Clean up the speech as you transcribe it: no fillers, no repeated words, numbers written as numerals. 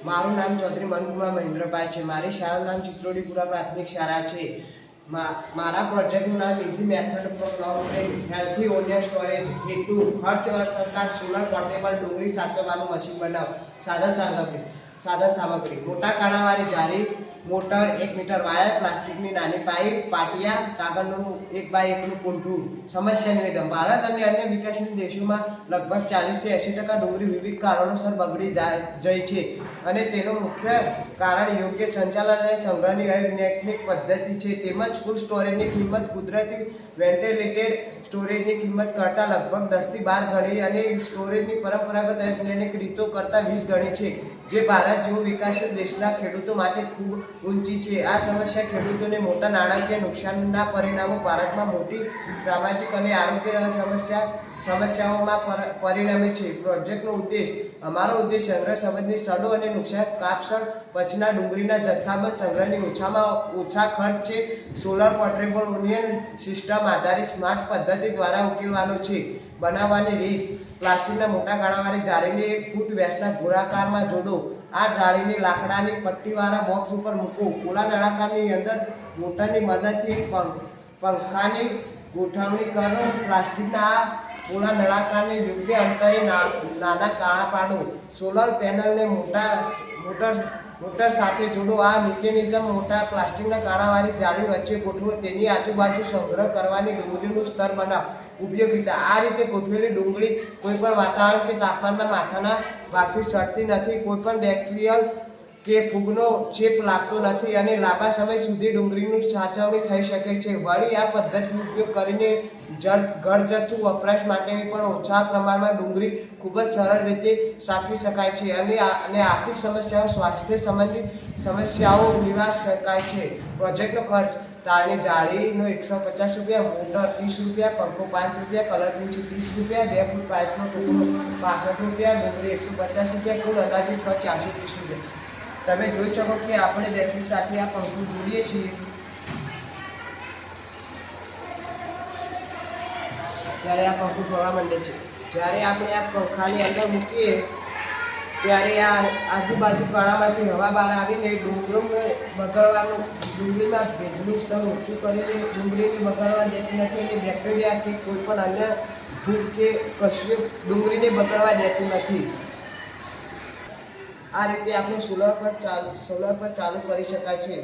મારું નામ ચૌધરી મનકુમાર મહેન્દ્રભાઈ છે. મારી શાળાનું નામ ચિત્રોડીપુરા પ્રાથમિક શાળા છે. મારા પ્રોજેક્ટનું નામ easy method four long range healthy onion storage. હેતુ ખર્ચ સરકાર સોલર પોર્ટેબલ ડુંગળી સાચવવાનું મશીન બનાવ. સાધન સામગ્રી મોટા કાણાવાળી જાળી, મોટર, 1 મીટર વાયર, પ્લાસ્ટિકની નાની પાઇપ, પાટિયા, કાગળનું 1x1 કૂંઠું. સમસ્યા નિવેદન. ભારત અને અન્ય વિકસિત દેશોમાં લગભગ 40 થી 80% ડુંગળી વિવિધ કારણોસર બગડી જાય છે અને તેનું મુખ્ય કારણ યોગ્ય સંચાલન અને સંગ્રહની અવૈજ્ઞાનિક પદ્ધતિ છે. તેમજ કુલ સ્ટોરેજની કિંમત કુદરતી વેન્ટિલેટેડ સ્ટોરેજની કિંમત કરતાં લગભગ 10 થી 12 ગણી અને સ્ટોરેજની પરંપરાગત વૈજ્ઞાનિક રીતો કરતાં 20 ગણી છે, જે ભારત જેવો વિકસિત દેશના ખેડૂતો માટે ખૂબ ઊંચી છે. આ સમસ્યા ખેડૂતોને મોટા નાણાકીય નુકસાનના પરિણામો, ભારતમાં મોટી સામાજિક અને આરોગ્ય સમસ્યાઓમાં પરિણમે છે. પ્રોજેક્ટનો ઉદ્દેશ. અમારો ઉદ્દેશ સંગ્રહ સંબંધિત સડો અને નુકસાન કાપસણ પછીના ડુંગળીના જથ્થાબંધ સંગ્રહની ઓછામાં ઓછા ખર્ચે સોલર પોર્ટેબલ ઓનિયન સિસ્ટમ આધારિત સ્માર્ટ પદ્ધતિ દ્વારા ઉકેલવાનો છે. બનાવવાની રીત. પ્લાસ્ટિકના મોટા ગાળાવાળી જાળીને 1 ફૂટ વ્યાસના ગોળાકારમાં જોડો. આ જાળીને લાકડાની પટ્ટીવાળા બોક્સ ઉપર મૂકો. ખુલ્લા નળાકારની અંદર મોટરની મદદથી પંખાની ગોઠવણી કરો. પ્લાસ્ટિકના આ ખુલ્લા નળાકારને યોગ્ય અંતરે નાના કાણા પાડો. સોલર પેનલને મોટર સાથે જોડો. આ મિકેનિઝમ મોટા પ્લાસ્ટિકના કાણાવાળી જાળી વચ્ચે ગોઠવો. તેની આજુબાજુ સંગ્રહ કરવાની ડુંગળીનું સ્તર બનાવો. ઉપયોગિતા. આ રીતે ગોઠવેલી ડુંગળી કોઈપણ વાતાવરણ કે તાપમાનમાં માથાના ભાગથી સડતી નથી, કોઈપણ બેક્ટેરિયલ કે ફૂગનો ચેપ લાગતો નથી અને લાંબા સમય સુધી ડુંગળીનું સાચવણી થઈ શકે છે. વળી આ પદ્ધતિનો ઉપયોગ કરીને ઘરગથ્થુ વપરાશ માટેની પણ ઓછા પ્રમાણમાં ડુંગળી ખૂબ જ સરળ રીતે સાચવી શકાય છે અને આર્થિક સમસ્યાઓ, સ્વાસ્થ્ય સંબંધિત સમસ્યાઓ નિવારી શકાય છે. પ્રોજેક્ટનો ખર્ચ. તારની જાળીનો 150 રૂપિયા, મોટર 30 રૂપિયા, પંખો 5 રૂપિયા, કલર પેન્સિલ 30 રૂપિયા, 2 ફૂટ પાઇપનો ટુકડો 65 રૂપિયા, ડુંગળી 150 રૂપિયા, કુલ અંદાજિત ખર્ચ 430 રૂપિયા. તમે જોઈ શકો કે આપણે બેટરી સાથે આ પંખો જોડીએ છીએ ત્યારે આ પંખો ફરવા માંડે છે. જ્યારે આપણે આ પંખાની અંદર મૂકીએ ત્યારે આ આજુબાજુ કાણામાંથી હવા બહાર આવીને ડુંગળીમાં ભેજનું સ્તર ઓછું કરીને ડુંગળીને બગાડવા દેતી નથી અને બેક્ટેરિયા કે કોઈ પણ અન્ય ફૂગ કે કશું ડુંગળીને બગાડવા દેતું નથી. આ રીતે આપણે સોલર પર ચાલુ કરી શકાય છે.